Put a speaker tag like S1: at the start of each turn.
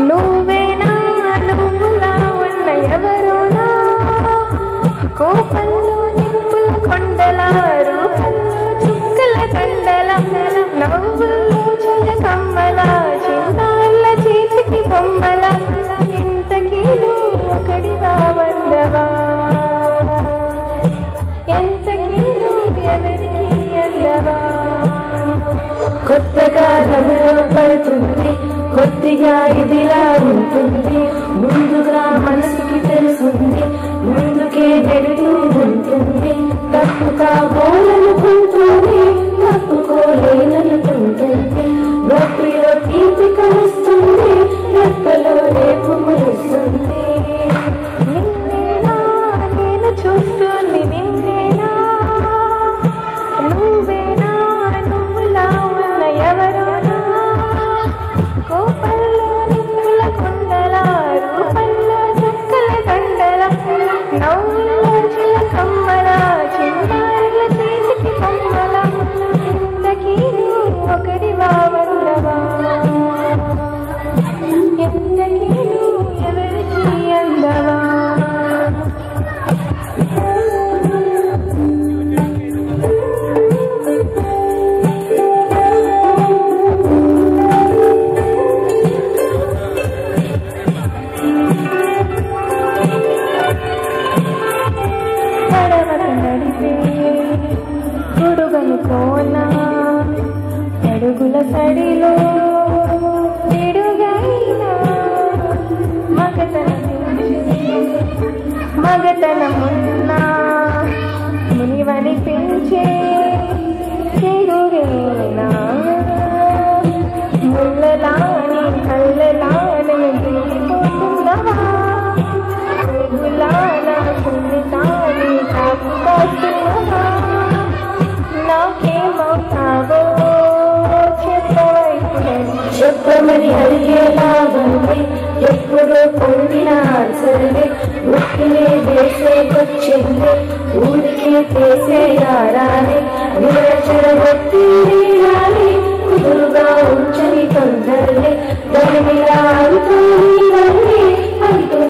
S1: నువ్వేనా నువ్వులా ఉన్న ఎవరోనా కోపంలో నిప్పుల కొండల రూపంలో చుక్కల కండల నవ్వుల్లో చల కమ్మల చింతాళ్ళ చేతికి బొమ్మల ఇంతకీ నువ్వు ఒకడిగా వందవా ఎంతకీ నువ్వు ఎవరికి అందవా కొత్తగా నవ్వులో పడుతుంది కొద్దిగా ఇదిలా ఉంటుంది ముందుగా మనసుకి తెలుసుంది ముందుకే వెళుతూ ఉంటుంది తప్పుగా పోలనుకుంటుంది తప్పుకోలేననుకుంటుంది నొప్పిలో తీపి కలుస్తుంది రెప్పలో రేపు మురుస్తుంది నిన్నేనా నేను చూస్తుంది నిన్నేనా నువ్వేనా నువ్వులా ఉన్న ఎవరోనా కోపంలో నిప్పుల కొండల రూపంలో చుక్కల దండల నవ్వుల్లో చిల కమ్మల చింతాళ్ళ చేతికి బొమ్మల ఇంతకీ నువ్వు ఒకడివా వందవా ఎంతకీ నువ్వు ఎవరికి అందవా కొడుగనుకోనా అడుగుల సడిలో తిడుగైనా మగతనమున్నా మునివనిపించే చెడురేనా ముళ్ళలాని కళ్ళలాని దిగిపోతున్నవా గులాలా సున్నితాని కాపుకొస్తున్నవా చెప్పమని అడిగేలా ఉంది ఎప్పుడు పొందిన ఆన్సర్లే ఉట్టినే వేసేకొచ్చి